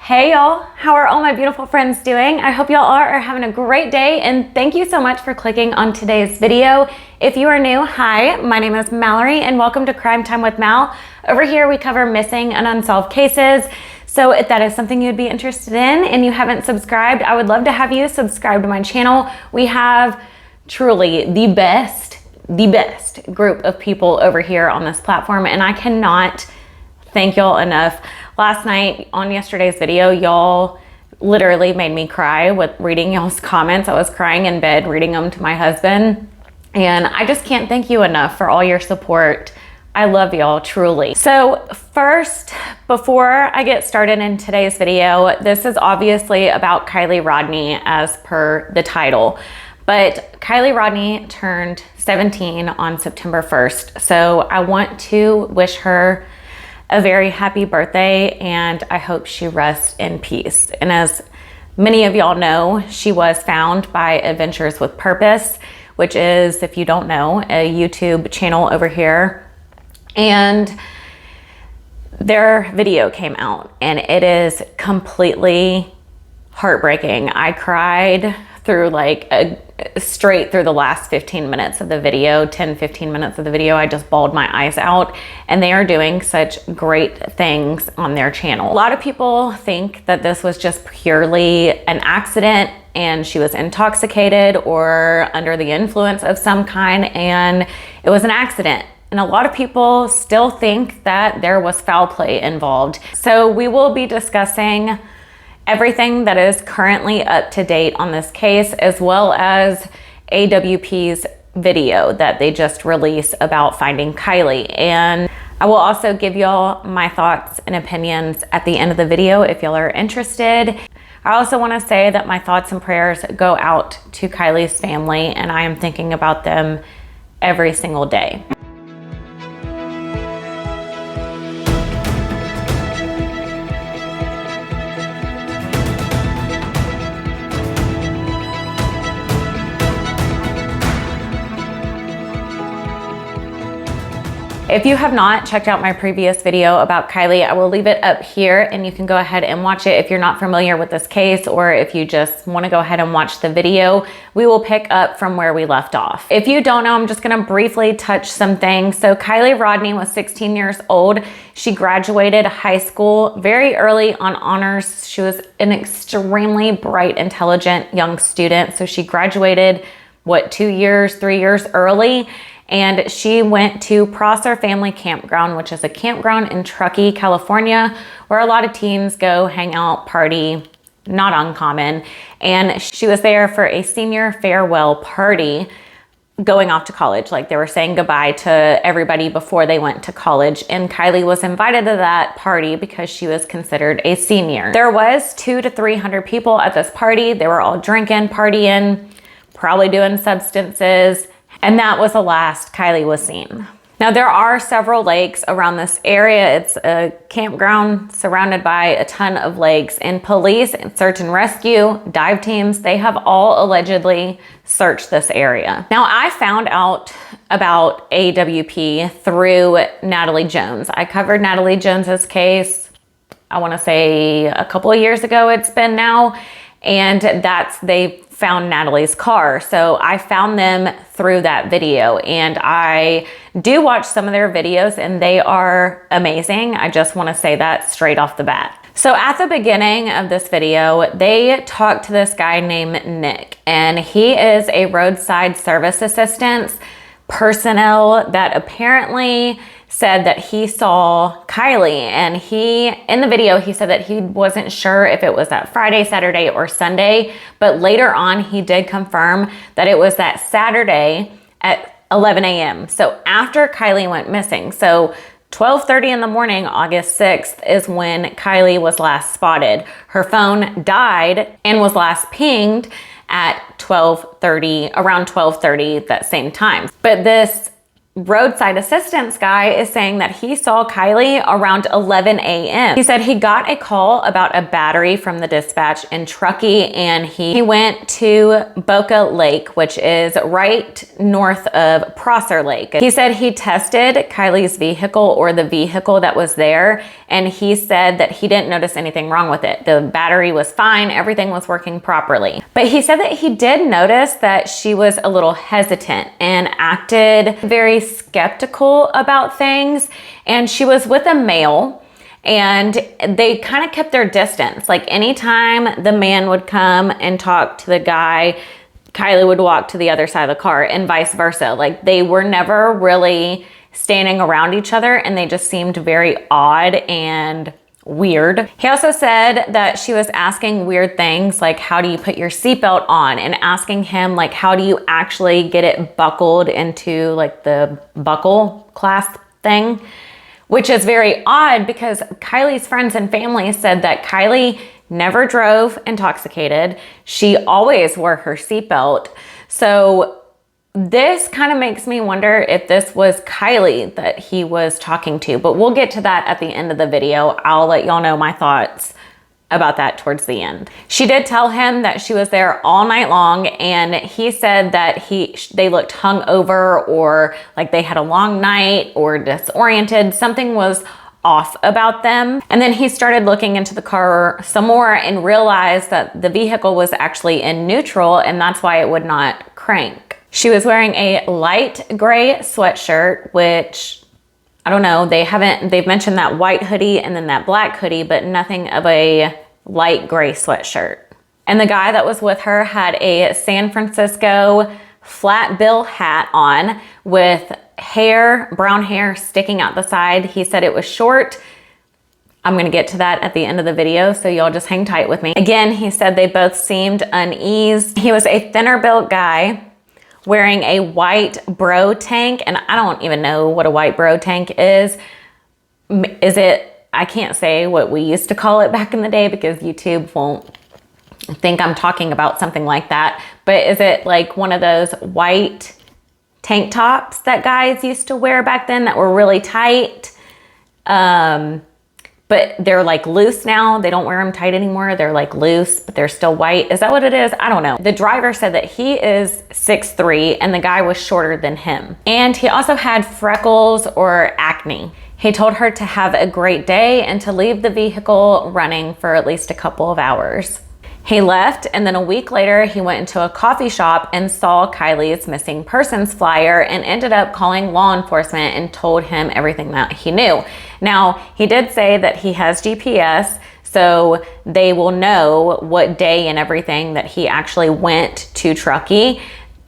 Hey y'all, how are all my beautiful friends doing? I hope y'all are having a great day, and thank you so much for clicking on today's video. If you are new, hi, my name is Mallory and welcome to Crime Time with Mal. Over here we cover missing and unsolved cases. So if that is something you'd be interested in and you haven't subscribed, I would love to have you subscribe to my channel. We have truly the best group of people over here on this platform, and I cannot thank y'all enough. Last night on yesterday's video, y'all literally made me cry with reading y'all's comments. I was crying in bed reading them to my husband, and I just can't thank you enough for all your support. I love y'all truly. So first, before I get started in today's video, this is obviously about Kiely Rodni as per the title, but Kiely Rodni turned 17 on September 1st. So I want to wish her a very happy birthday, and I hope she rests in peace. And as many of y'all know, she was found by Adventures with Purpose, which is, if you don't know, a YouTube channel over here. And their video came out and it is completely heartbreaking. I cried through straight through the last 15 minutes of the video, 10-15 minutes of the video. I just bawled my eyes out, and they are doing such great things on their channel. A lot of people think that this was just purely an accident and she was intoxicated or under the influence of some kind, and it was an accident. And a lot of people still think that there was foul play involved. So we will be discussing everything that is currently up to date on this case, as well as AWP's video that they just released about finding Kiely. And I will also give y'all my thoughts and opinions at the end of the video if y'all are interested. I also want to say that my thoughts and prayers go out to Kiely's family, and I am thinking about them every single day. If you have not checked out my previous video about Kiely, I will leave it up here and you can go ahead and watch it if you're not familiar with this case, or if you just want to go ahead and watch the video. We will pick up from where we left off. If you don't know, I'm just going to briefly touch some things. So Kiely Rodni was 16 years old. She graduated high school very early on honors. She was an extremely bright, intelligent young student. So she graduated, 3 years early. And she went to Prosser Family Campground, which is a campground in Truckee, California, where a lot of teens go hang out, party, not uncommon. And she was there for a senior farewell party going off to college. Like, they were saying goodbye to everybody before they went to college. And Kiely was invited to that party because she was considered a senior. There was 200 to 300 people at this party. They were all drinking, partying, probably doing substances. And that was the last Kiely was seen. Now, there are several lakes around this area. It's a campground surrounded by a ton of lakes, and police and search and rescue dive teams, they have all allegedly searched this area. Now, I found out about AWP through Natalie Jones. I covered Natalie Jones's case, I want to say a couple of years ago it's been now, and they found Natalie's car. So I found them through that video, and I do watch some of their videos and they are amazing. I just want to say that straight off the bat. So at the beginning of this video, they talked to this guy named Nick, and he is a roadside service assistant personnel that apparently said that he saw Kiely, and in the video, he said that he wasn't sure if it was that Friday, Saturday, or Sunday, but later on, he did confirm that it was that Saturday at 11 a.m. So after Kiely went missing. So 12:30 in the morning, August 6th, is when Kiely was last spotted. Her phone died and was last pinged at around 12:30 that same time. But this roadside assistance guy is saying that he saw Kiely around 11 a.m. He said he got a call about a battery from the dispatch in Truckee, and he went to Boca Lake, which is right north of Prosser Lake. He said he tested Kiely's vehicle, or the vehicle that was there, and he said that he didn't notice anything wrong with it. The battery was fine, everything was working properly. But he said that he did notice that she was a little hesitant and acted very skeptical about things, and she was with a male, and they kind of kept their distance. Like anytime the man would come and talk to the guy, Kiely would walk to the other side of the car, and vice versa. Like they were never really standing around each other, and they just seemed very odd and weird. He also said that she was asking weird things like, how do you put your seatbelt on? And asking him like, how do you actually get it buckled into like the buckle clasp thing? Which is very odd because Kiely's friends and family said that Kiely never drove intoxicated. She always wore her seatbelt. So this kind of makes me wonder if this was Kiely that he was talking to, but we'll get to that at the end of the video. I'll let y'all know my thoughts about that towards the end. She did tell him that she was there all night long, and he said that they looked hungover, or like they had a long night, or disoriented. Something was off about them. And then he started looking into the car some more and realized that the vehicle was actually in neutral, and that's why it would not crank. She was wearing a light gray sweatshirt, which I don't know, they've mentioned that white hoodie and then that black hoodie, but nothing of a light gray sweatshirt. And the guy that was with her had a San Francisco flat bill hat on with brown hair sticking out the side. He said it was short. I'm gonna get to that at the end of the video, so y'all just hang tight with me. Again, he said they both seemed uneasy. He was a thinner built guy wearing a white bro tank, and I don't even know what a white bro tank is. I can't say what we used to call it back in the day because YouTube won't think I'm talking about something like that, but is it like one of those white tank tops that guys used to wear back then that were really tight? But they're like loose now. They don't wear them tight anymore. They're like loose, but they're still white. Is that what it is? I don't know. The driver said that he is 6'3" and the guy was shorter than him. And he also had freckles or acne. He told her to have a great day and to leave the vehicle running for at least a couple of hours. He left, and then a week later, he went into a coffee shop and saw Kiely's missing persons flyer and ended up calling law enforcement and told him everything that he knew. Now, he did say that he has GPS, so they will know what day and everything that he actually went to Truckee.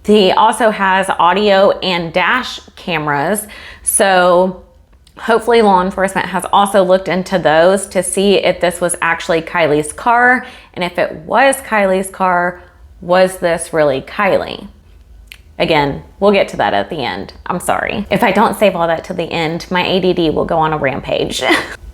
He also has audio and dash cameras, so hopefully law enforcement has also looked into those to see if this was actually Kiely's car, and if it was Kiely's car, was this really Kiely? Again, we'll get to that at the end. I'm sorry. If I don't save all that to the end, my ADD will go on a rampage.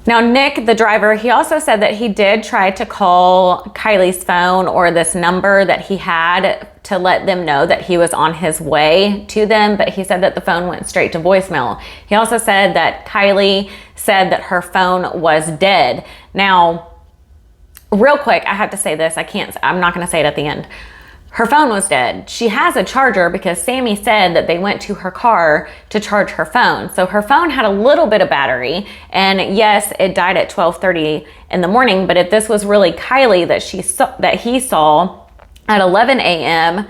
Now, Nick, the driver, he also said that he did try to call Kiely's phone, or this number that he had, to let them know that he was on his way to them, but he said that the phone went straight to voicemail. He also said that Kiely said that her phone was dead. Now, real quick, I have to say this. I'm not gonna say it at the end. Her phone was dead. She has a charger because Sammy said that they went to her car to charge her phone. So her phone had a little bit of battery, and yes, it died at 12:30 in the morning, but if this was really Kiely that he saw at 11 a.m.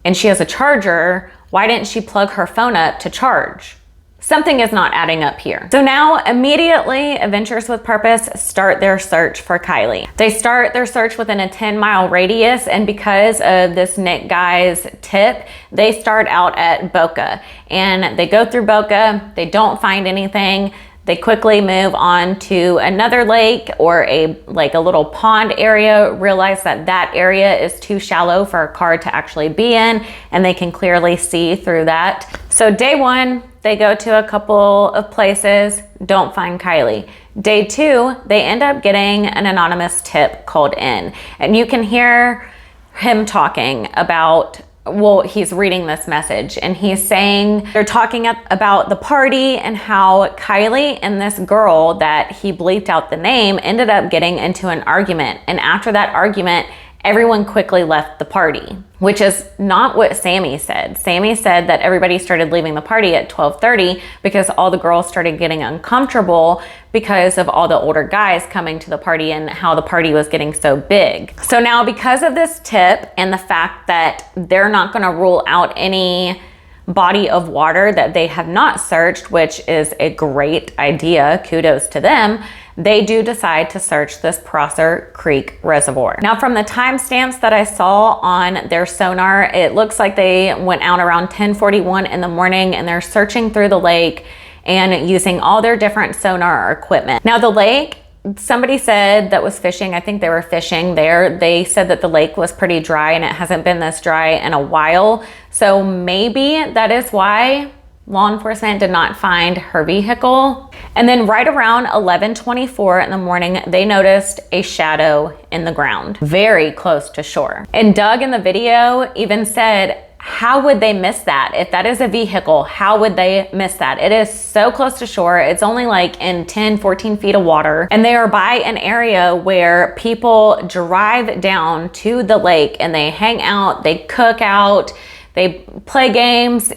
and she has a charger, why didn't she plug her phone up to charge? Something is not adding up here. So now immediately Adventures with Purpose start their search for Kiely. They start their search within a 10-mile radius, and because of this Nick guy's tip, they start out at Boca, and they go through Boca. They don't find anything. They quickly move on to another lake, or a little pond area, realize that that area is too shallow for a car to actually be in, and they can clearly see through that. So day one, they go to a couple of places, don't find Kiely. Day two, they end up getting an anonymous tip called in, and you can hear him talking about well, he's reading this message and he's saying, they're talking about the party and how Kiely and this girl that he bleeped out the name ended up getting into an argument. And after that argument, everyone quickly left the party, which is not what Sammy said. Sammy said that everybody started leaving the party at 12:30 because all the girls started getting uncomfortable because of all the older guys coming to the party and how the party was getting so big. So now, because of this tip and the fact that they're not going to rule out any body of water that they have not searched, which is a great idea, kudos to them, they do decide to search this Prosser Creek Reservoir. Now, from the timestamps that I saw on their sonar, it looks like they went out around 10:41 in the morning and they're searching through the lake and using all their different sonar equipment. Now, the lake, somebody said that was fishing, I think they were fishing there, they said that the lake was pretty dry and it hasn't been this dry in a while. So maybe that is why law enforcement did not find her vehicle. And then right around 11:24 in the morning, they noticed a shadow in the ground, very close to shore. And Doug in the video even said, how would they miss that? If that is a vehicle, how would they miss that? It is so close to shore. It's only like in 10, 14 feet of water. And they are by an area where people drive down to the lake and they hang out, they cook out, they play games,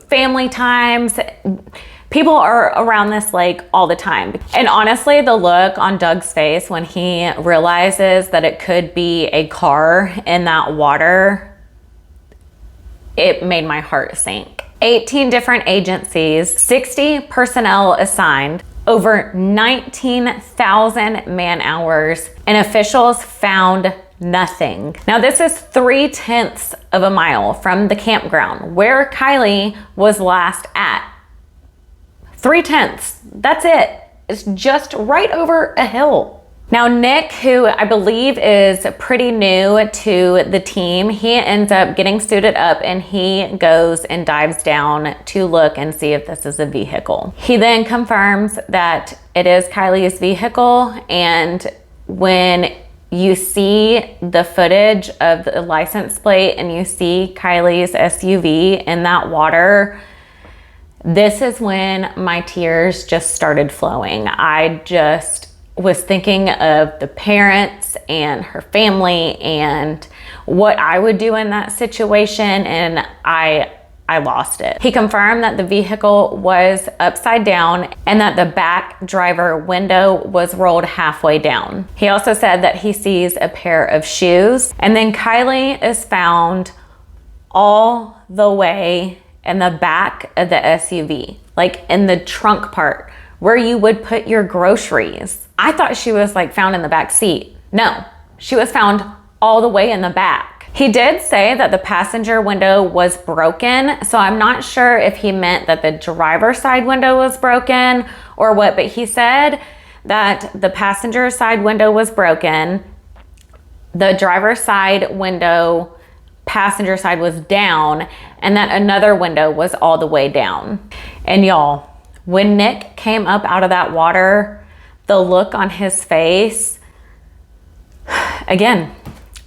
family times. People are around this lake all the time. And honestly, the look on Doug's face when he realizes that it could be a car in that water, it made my heart sink. 18 different agencies, 60 personnel assigned, over 19,000 man hours, and officials found nothing. Now, this is 3/10 of a mile from the campground where Kiely was last at. 3/10, that's it. It's just right over a hill. Now, Nick, who I believe is pretty new to the team, he ends up getting suited up and he goes and dives down to look and see if this is a vehicle. He then confirms that it is Kiely's vehicle, and when you see the footage of the license plate and you see Kiely's SUV in that water, this is when my tears just started flowing. I just was thinking of the parents and her family and what I would do in that situation, and I lost it. He confirmed that the vehicle was upside down and that the back driver window was rolled halfway down. He also said that he sees a pair of shoes, and then Kiely is found all the way in the back of the SUV, like in the trunk part where you would put your groceries. I thought she was like found in the back seat. No, she was found all the way in the back. He did say that the passenger window was broken, so I'm not sure if he meant that the driver's side window was broken or what, but he said that the passenger side window was broken, the driver's side window, passenger side was down, and that another window was all the way down. And y'all, when Nick came up out of that water, the look on his face, again,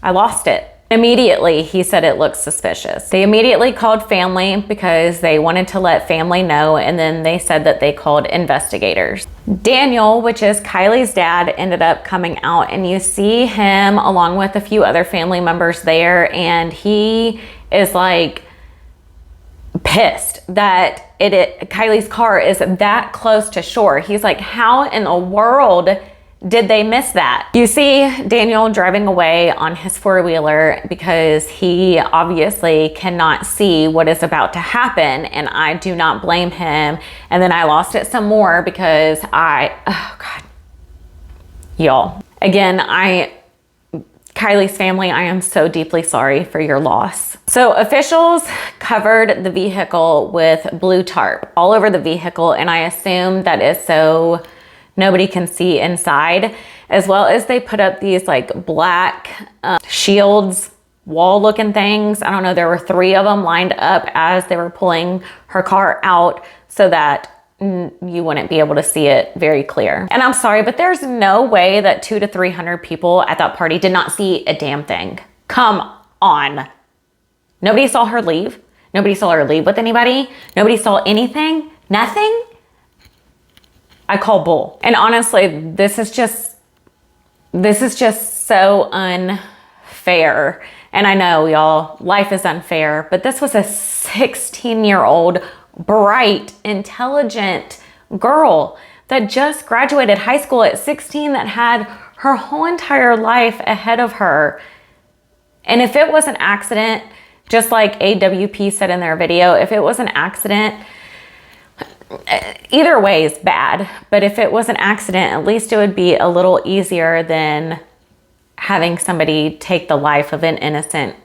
I lost it. Immediately, he said it looked suspicious. They immediately called family because they wanted to let family know, and then they said that they called investigators. Daniel, which is Kiely's dad, ended up coming out, and you see him along with a few other family members there, and he is like pissed that Kiely's car is that close to shore. He's like, how in the world did they miss that? You see Daniel driving away on his four-wheeler because he obviously cannot see what is about to happen, and I do not blame him. And then I lost it some more because oh God, y'all. Again, Kiely's family, I am so deeply sorry for your loss. So officials covered the vehicle with blue tarp all over the vehicle, and I assume that is so nobody can see inside, as well as they put up these like black shields, wall looking things. I don't know, there were 3 of them lined up as they were pulling her car out so that you wouldn't be able to see it very clear. And I'm sorry, but there's no way that 200 to 300 people at that party did not see a damn thing. Come on. Nobody saw her leave. Nobody saw her leave with anybody. Nobody saw anything. Nothing. I call bull. And honestly, this is just so unfair. And I know, y'all, life is unfair, but this was a 16-year-old, bright, intelligent girl that just graduated high school at 16, that had her whole entire life ahead of her. And if it was an accident, just like AWP said in their video, if it was an accident, either way is bad. But if it was an accident, at least it would be a little easier than having somebody take the life of an innocent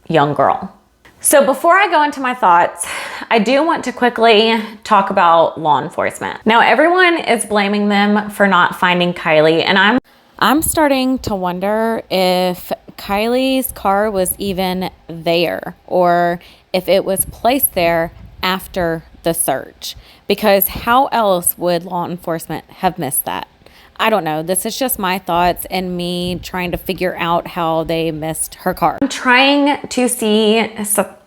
young girl. So before I go into my thoughts, I do want to quickly talk about law enforcement. Now, everyone is blaming them for not finding Kiely, and I'm starting to wonder if Kiely's car was even there, or if it was placed there after the search, because how else would law enforcement have missed that? I don't know. This is just my thoughts and me trying to figure out how they missed her car. I'm trying to see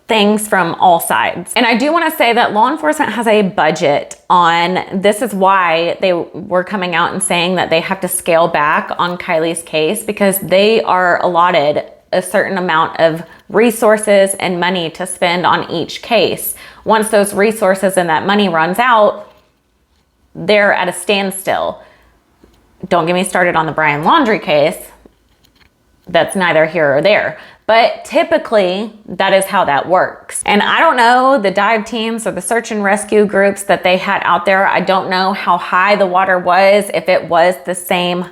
things from all sides. And I do want to say that law enforcement has a budget on, this is why they were coming out and saying that they have to scale back on Kiely's case, because they are allotted a certain amount of resources and money to spend on each case. Once those resources and that money runs out, they're at a standstill. Don't get me started on the Brian Laundrie case. That's neither here or there. But typically, that is how that works. And I don't know the dive teams or the search and rescue groups that they had out there. I don't know how high the water was, if it was the same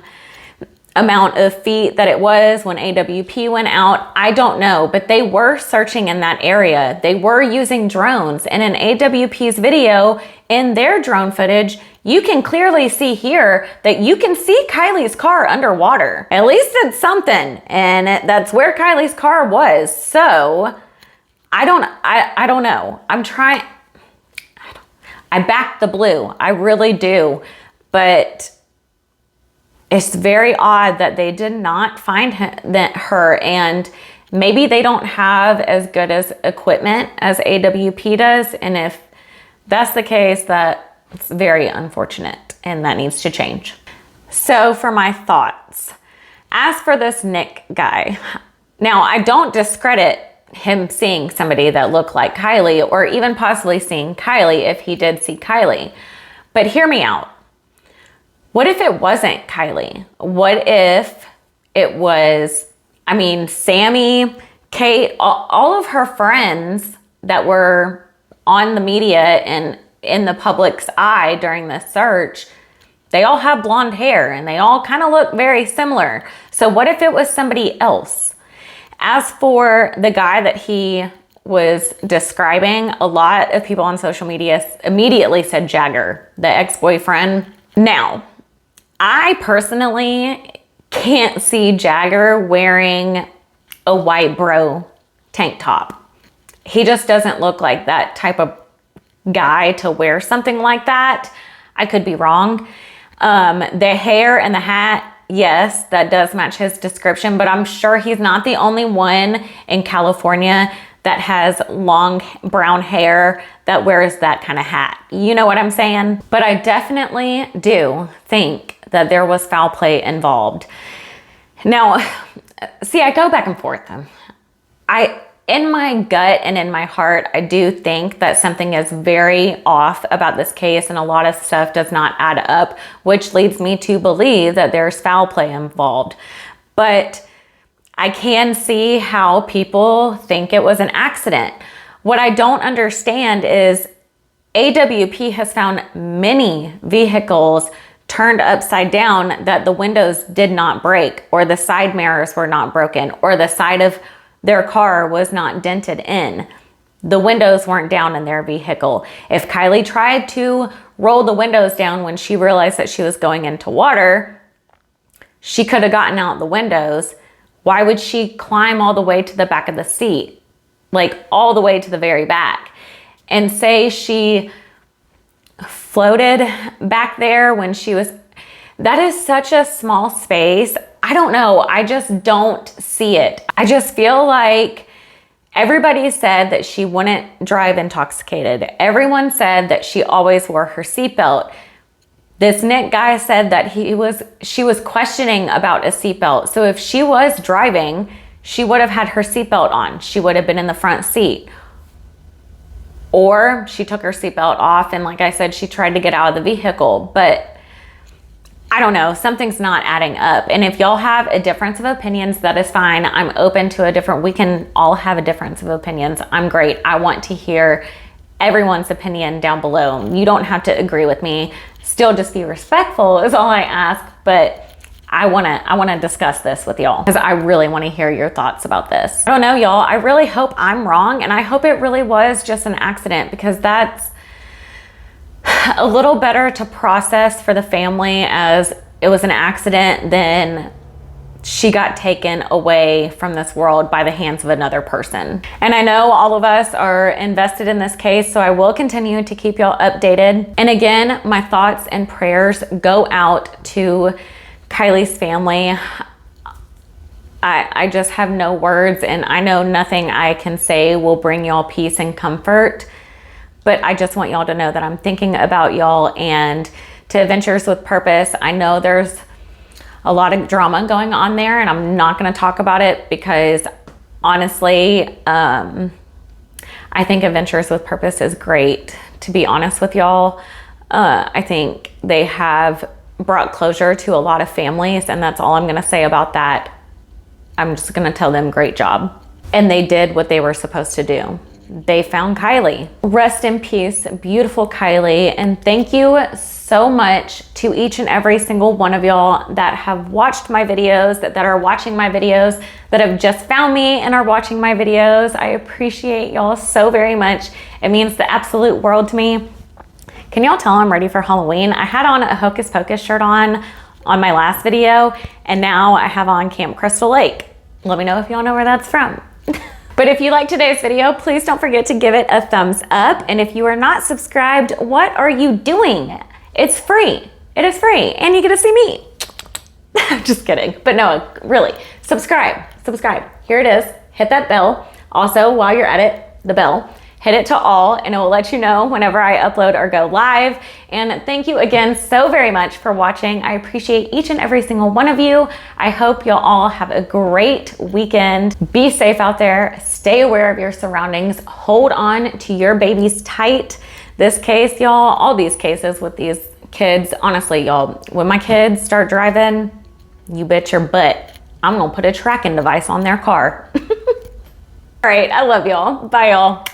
amount of feet that it was when AWP went out. I don't know, but they were searching in that area. They were using drones. And in AWP's video, in their drone footage, you can clearly see here that you can see Kiely's car underwater. At least it's something, and that's where Kiely's car was. So I don't know. I back the blue. I really do. But it's very odd that they did not find her, and maybe they don't have as good as equipment as AWP does. And if that's the case, it's very unfortunate, and that needs to change. So for my thoughts, as for this Nick guy, now I don't discredit him seeing somebody that looked like Kiely, or even possibly seeing Kiely if he did see Kiely. But hear me out. What if it wasn't Kiely? What if it was, Sammy, Kate, all of her friends that were on the media and in the public's eye during the search, they all have blonde hair and they all kind of look very similar. So what if it was somebody else? As for the guy that he was describing, a lot of people on social media immediately said Jagger, the ex-boyfriend. Now, I personally can't see Jagger wearing a white bro tank top. He just doesn't look like that type of guy to wear something like that. I could be wrong. The hair and the hat, yes, that does match his description, but I'm sure he's not the only one in California that has long brown hair that wears that kind of hat. You know what I'm saying? But I definitely do think that there was foul play involved. Now, see, I go back and forth. In my gut and in my heart, I do think that something is very off about this case, and a lot of stuff does not add up, which leads me to believe that there's foul play involved. But I can see how people think it was an accident. What I don't understand is AWP has found many vehicles turned upside down that the windows did not break, or the side mirrors were not broken, or the side of their car was not dented in. The windows weren't down in their vehicle. If Kiely tried to roll the windows down when she realized that she was going into water, she could have gotten out the windows. Why would she climb all the way to the back of the seat? Like all the way to the very back. And say she floated back there when she was, that is such a small space. I don't know. I just don't see it. I just feel like Everybody said that she wouldn't drive intoxicated. Everyone said that she always wore her seatbelt. This Nick guy said that she was questioning about a seatbelt. So if she was driving, she would have had her seatbelt on. She would have been in the front seat. Or she took her seatbelt off and, like I said, she tried to get out of the vehicle. But I don't know, something's not adding up. And if y'all have a difference of opinions, that is fine. I'm open to we can all have a difference of opinions. I'm great. I want to hear everyone's opinion down below. You don't have to agree with me. Still just be respectful is all I ask. But I wanna discuss this with y'all because I really want to hear your thoughts about this. I don't know, y'all. I really hope I'm wrong, and I hope it really was just an accident, because that's a little better to process for the family as it was an accident than she got taken away from this world by the hands of another person. And I know all of us are invested in this case, so I will continue to keep y'all updated. And again, my thoughts and prayers go out to Kiely's family. I just have no words, and I know nothing I can say will bring y'all peace and comfort. But I just want y'all to know that I'm thinking about y'all. And to Adventures with Purpose, I know there's a lot of drama going on there, and I'm not going to talk about it because honestly, I think Adventures with Purpose is great, to be honest with y'all. I think they have brought closure to a lot of families, and that's all I'm going to say about that. I'm just going to tell them great job. And they did what they were supposed to do. They found Kiely. Rest in peace, beautiful Kiely. And thank you so much to each and every single one of y'all that have watched my videos, that are watching my videos, that have just found me and are watching my videos. I appreciate y'all so very much. It means the absolute world to me. Can y'all tell I'm ready for Halloween? I had on a Hocus Pocus shirt on my last video, and now I have on Camp Crystal Lake. Let me know if y'all know where that's from. But if you liked today's video, please don't forget to give it a thumbs up. And if you are not subscribed, what are you doing? It's free. It is free. And you get to see me. Just kidding. But no, really, subscribe. Here it is. Hit that bell. Also, while you're at it, the bell, hit it to all, and it will let you know whenever I upload or go live. And thank you again so very much for watching. I appreciate each and every single one of you. I hope you'll all have a great weekend. Be safe out there. Stay aware of your surroundings. Hold on to your babies tight. This case, y'all, all these cases with these kids, honestly, y'all, when my kids start driving, you bet your butt I'm gonna put a tracking device on their car. All right, I love y'all. Bye, y'all.